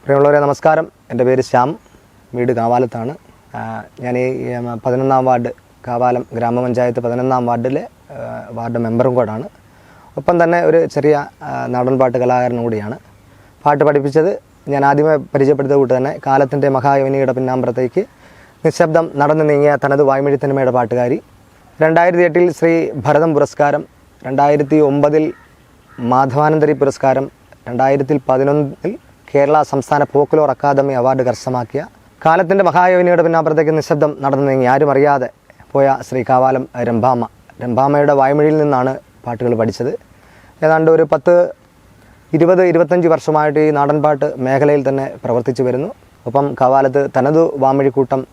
പ്രിയമുള്ളവരെ നമസ്കാരം. എൻ്റെ പേര് ശ്യാം, വീട് കാവാലത്താണ്. ഞാൻ ഈ 11-ാം വാർഡ് കാവാലം ഗ്രാമപഞ്ചായത്ത് 11-ാം വാർഡിലെ വാർഡ് മെമ്പറും കൂടാണ്. ഒപ്പം തന്നെ ഒരു ചെറിയ നാടൻപാട്ട് കലാകാരനും കൂടിയാണ്. പാട്ട് പഠിപ്പിച്ചത് ഞാൻ ആദ്യമേ പരിചയപ്പെടുത്തിയ കൂട്ട് തന്നെ കാലത്തിൻ്റെ മഹായവനിയുടെ പിന്നാമ്പുറത്തേക്ക് നിശബ്ദം നടന്നു നീങ്ങിയ തനത് വായ്മൊഴി തനിമയുടെ പാട്ടുകാരി. 2008 ശ്രീ ഭരതം പുരസ്കാരം, 2009 മാധവാനന്ദരി പുരസ്കാരം, 2011 കേരള സംസ്ഥാന ഫോക്ലോർ അക്കാദമി അവാർഡ് കരസ്ഥമാക്കിയ കാലത്തിൻ്റെ മഹായവനിയുടെ പിന്നാമ്പുറത്തേക്ക് നിശബ്ദം നടന്നു നീങ്ങി ആരും അറിയാതെ പോയ ശ്രീ കാവാലം രംഭാമയുടെ വായ്മൊഴിയിൽ നിന്നാണ് പാട്ടുകൾ പഠിച്ചത്. ഏതാണ്ട് ഒരു 10-20-25 വർഷമായിട്ട് ഈ നാടൻപാട്ട് മേഖലയിൽ തന്നെ പ്രവർത്തിച്ചു വരുന്നു. ഒപ്പം കാവാലത്ത് തനതു വാമൊഴിക്കൂട്ടം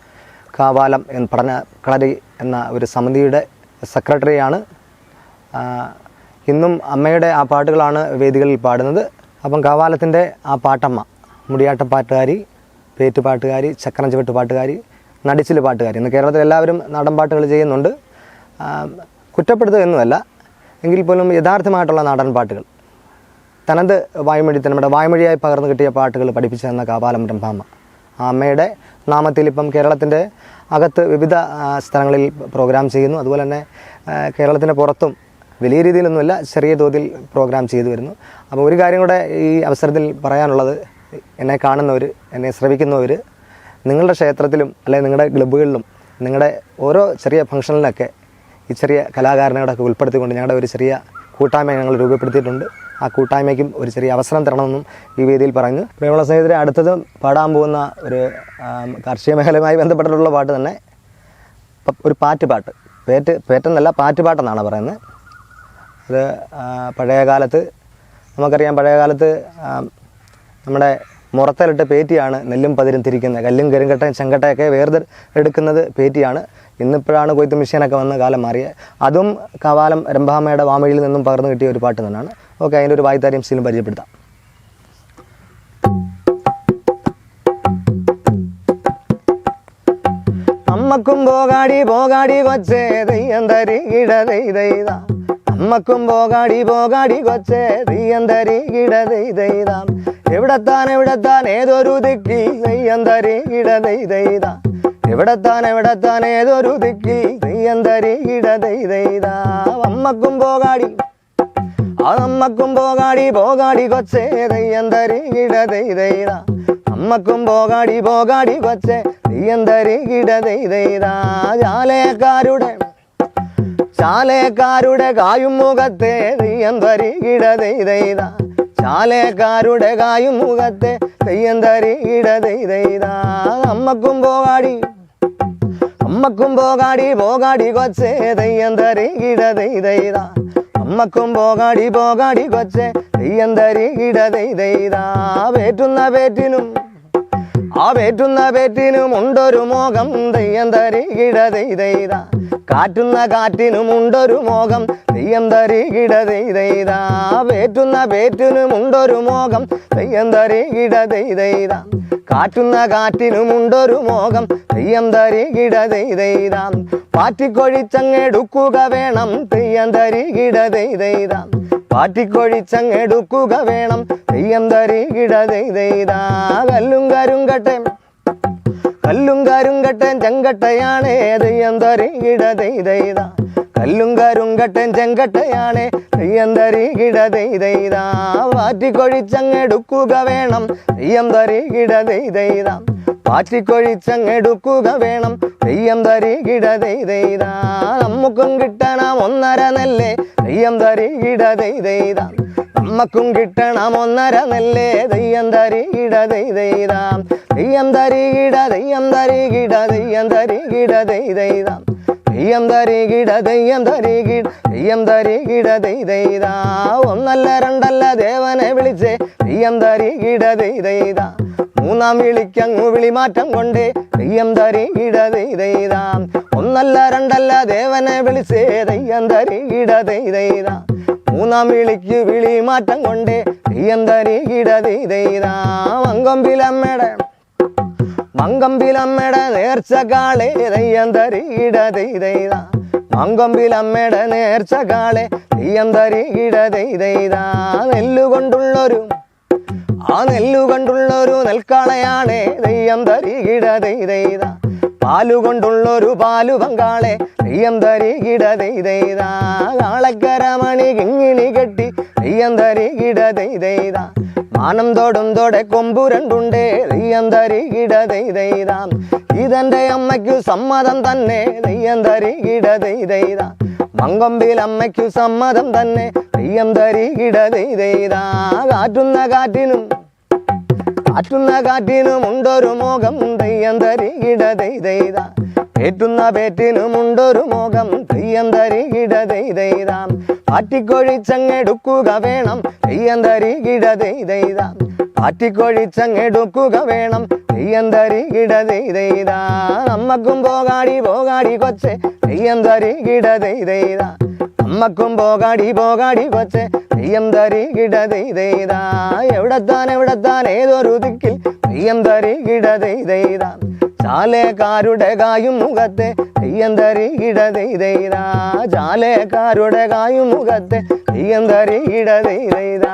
കാവാലം പഠന കളരി എന്ന ഒരു സമിതിയുടെ സെക്രട്ടറിയാണ്. ഇന്നും അമ്മയുടെ ആ പാട്ടുകളാണ് വേദികളിൽ പാടുന്നത്. അപ്പം കാവാലത്തിൻ്റെ ആ പാട്ടമ്മ, മുടിയാട്ടപ്പാട്ടുകാരി, പേറ്റുപാട്ടുകാരി, ചക്രം ചവിട്ട് പാട്ടുകാരി, നടിച്ചിൽ പാട്ടുകാരി. ഇന്ന് കേരളത്തിൽ എല്ലാവരും നാടൻ പാട്ടുകൾ ചെയ്യുന്നുണ്ട്. കുറ്റപ്പെടുത്തുക എന്നുമല്ല, എങ്കിൽ പോലും യഥാർത്ഥമായിട്ടുള്ള നാടൻ പാട്ടുകൾ തനത് വായ്മൊഴി നമ്മുടെ വായ്മൊഴിയായി പകർന്നു കിട്ടിയ പാട്ടുകൾ പഠിപ്പിച്ചു തന്ന കാവാലം രംഭാമ. ആ അമ്മയുടെ നാമത്തിൽ ഇപ്പം കേരളത്തിൻ്റെ അകത്ത് വിവിധ സ്ഥലങ്ങളിൽ പ്രോഗ്രാം ചെയ്യുന്നു. അതുപോലെ തന്നെ കേരളത്തിൻ്റെ പുറത്തും വലിയ രീതിയിലൊന്നുമില്ല, ചെറിയ തോതിൽ പ്രോഗ്രാം ചെയ്തു വരുന്നു. അപ്പോൾ ഒരു കാര്യം കൂടെ ഈ അവസരത്തിൽ പറയാനുള്ളത്, എന്നെ കാണുന്നവർ, എന്നെ ശ്രവിക്കുന്നവർ, നിങ്ങളുടെ ക്ഷേത്രത്തിലും അല്ലെങ്കിൽ നിങ്ങളുടെ ക്ലബ്ബുകളിലും നിങ്ങളുടെ ഓരോ ചെറിയ ഫംഗ്ഷനിലൊക്കെ ഈ ചെറിയ കലാകാരനുകളൊക്കെ ഉൾപ്പെടുത്തിക്കൊണ്ട് ഞങ്ങളുടെ ഒരു ചെറിയ കൂട്ടായ്മ ഞങ്ങൾ രൂപപ്പെടുത്തിയിട്ടുണ്ട്. ആ കൂട്ടായ്മയ്ക്കും ഒരു ചെറിയ അവസരം തരണമെന്നും ഈ വേദിയിൽ പറഞ്ഞു. പ്രിയമുള്ള സ്നേഹിതരെ, അടുത്തത് പാടാൻ പോകുന്ന ഒരു കാർഷിക മേഖലയുമായി ബന്ധപ്പെട്ടിട്ടുള്ള പാട്ട് തന്നെ, ഒരു പാട്ട് പേറ്റെന്നല്ല പാട്ടുപാട്ടെന്നാണ് പറയുന്നത്. അത് പഴയ കാലത്ത് നമുക്കറിയാം, പഴയ കാലത്ത് നമ്മുടെ മുറത്തലിട്ട് പേറ്റിയാണ് നെല്ലും പതിരും തിരിക്കുന്നത്. കല്ലും കരിങ്കട്ടയും ചെങ്കട്ടയൊക്കെ എടുക്കുന്നത് പേറ്റിയാണ്. ഇന്നിപ്പോഴാണ് കൊയ്ത്ത് മെഷീനൊക്കെ വന്ന് കാലം മാറിയത്. അതും കാവാലം രംഭാമയുടെ വാമൊഴിയിൽ നിന്നും പകർന്നു കിട്ടിയ ഒരു പാട്ട് തന്നെയാണ്. ഓക്കെ, അതിൻ്റെ ഒരു വായ്ത്താരിയും ശീലം പരിചയപ്പെടുത്താം. അമ്മക്കും പോകാടി പോകാടി കൊച്ചേ തെയ്യന്തരി ഇടതെയ്ത, അമ്മക്കും പോകാടി പോകാടി കൊച്ചേ തെയ്യന്തരി ഇടതെയ്ത, എവിടെത്താൻ ഏതൊരു ദിക്കിൽ തെയ്യന്തരി ഇടതെയ്ത, എവിടെത്താൻ ഏതൊരു ദിക്കിൽ തെയ്യന്തരി ഇടതെയ്ത, അമ്മക്കും പോകാടി അമ്മക്കും പോകാടി പോകാടി കൊച്ചേ തെയ്യന്തരി ഇടതെയ്ത, അമ്മക്കും പോകാടി പോകാടി കൊച്ചേ തെയ്യന്തരി ഇടതെയ്ത, ചാലേക്കാരുടെ കായും മുഖത്തെ തെയ്യന്തരി ഇടതെയ്ത, ചാലേക്കാരുടെ കായും മുഖത്തെ തെയ്യന്തരി ഇടതെയ്ത, അമ്മക്കും പോകാടി പോകാടി കൊച്ചേ തെയ്യന്തരി ഇടതെയ്ത, അമ്മക്കും പോകാടി പോകാടി കൊച്ചേ തെയ്യന്തരി ഇടതെയ്ത, വേറ്റുന്ന പേറ്റിനും ഉണ്ടൊരു മോകം തെയ്യന്തരി ഇടതെയ്ത, കാറ്റുന്ന കാറ്റിനും ഉണ്ടൊരു മോകം തെയ്യന്തരി ഇടതെയ്ത, വേറ്റുന്ന പേറ്റിനും ഉണ്ടൊരു മോകം തെയ്യന്തരി ഇടതെയ്ത, കാറ്റുന്ന കാറ്റിനും ഉണ്ടൊരു മോകം തെയ്യന്തരി ഇടതെയ്ത, പാറ്റിക്കൊഴിച്ചങ്ങെടുക്കുക വേണം തെയ്യന്തരി ഇടതെയ്ത, പാറ്റിക്കൊഴിച്ചങ്ങെടുക്കുക വേണം തെയ്യന്തരി ഇടതെയ്ത, കല്ലും കരുങ്കട്ടൻ ചെങ്കട്ടയാണ് തെയ്യന്തരി ഇടതെയ്ത, കല്ലും കരുങ്കട്ടൻ ചെങ്കട്ടയാണ് തെയ്യന്തരി ഇടതെയ്ത, പാറ്റിക്കൊഴിച്ചങ്ങെടുക്കുക വേണം തെയ്യന്തരി ഇടതെയ്ത, പാറ്റിക്കൊഴിച്ചങ്ങെടുക്കുക വേണം തെയ്യന്തരി ഇടതെയ്ത, നമുക്കും കിട്ടണം 1.5 നെല്ല് തെയ്യന്തരി ഇടതെയ്ത, നമ്മക്കും കിട്ടണം 1.5 നെല്ല് തെയ്യന്തരി ഇടതെയ്ത, തെയ്യന്തരി തെയ്യന്തരി തെയ്യന്തരി ഇടതെയ്ത, തെയ്യന്തരി തെയ്യന്തരി ഇടതെയ്ത, 1 2 ദേവനെ വിളിച്ച് തെയ്യന്തരി ഇടതെയ്ത, 3 വിളിക്കങ്ങു വിളിമാറ്റം കൊണ്ട് തെയ്യന്തരി ഇടതെയ്ത, 1 2 ദേവനെ വിളിച്ച് തെയ്യന്തരി ഇടതെയ്ത, 3 വിളിക്ക് വിളിമാറ്റം കൊണ്ട് തെയ്യന്തരി ഇടതെയ്ത, മങ്കമ്പിലമ്മയുടെ നേർച്ച കാളെ തെയ്യന്തരി ഇടതെയ്ത, മങ്കമ്പിലമ്മയുടെ നേർച്ച കാളെ തെയ്യന്തരി ഇടതെയ്ത, നെല്ലുകൊണ്ടുള്ളൊരു ആ നെല്ലു കണ്ടുള്ളൊരു നെൽക്കാളയാണേ തെയ്യം തരികിട തെയ്ത പാലുകൊണ്ടുള്ളൊരു പാലു പങ്കാളെ തെയ്യം തരികിട തെയ്ത കാളക്കരമണി കിങ്ങിണി കെട്ടി തെയ്യം തരികിട തെയ്ത മാനം തോടും തോടെ കൊമ്പു രണ്ടുണ്ടേ തെയ്യം തരികിട തെയ്ത ഇതെന്റെ അമ്മയ്ക്കു സമ്മതം തന്നെ തെയ്യം തരികിട തെയ്ത മങ്കൊമ്പിൽ അമ്മയ്ക്കു സമ്മതം തന്നെ തെയ്യം തരികിട തെയ്ത കാറ്റുന്ന കാറ്റിനുമുണ്ടൊരു മോകം തെയ്യം തരികിട തെയ്ത പേറ്റിനുമുണ്ടൊരു മോകം തെയ്യം തരികിട തെയ്ത പാറ്റിക്കൊഴിച്ചങ്ങെടുക്കുക വേണം തെയ്യം തരികിട തെയ്ത പാറ്റിക്കൊഴിച്ചങ്ങെടുക്കുക വേണം തെയ്യം തരികിട തെയ്ത അമ്മക്കും പോകാടി കൊച്ചെ തെയ്യം തരികിട തെയ്ത അമ്മക്കും പോകാടി കൊച്ചെ തെയ്യം തരികിട തെയ്ത എവിടെത്താൻ ഏതൊരു ദിക്കിൽ തെയ്യം തരികിട തെയ്ത ചാലേക്കാരുടെ കായും മുഖത്തെ തെയ്യം തരികിട തെയ്ത ചാലേക്കാരുടെ കായും മുഖത്തെ തെയ്യം തരികിട തെയ്ത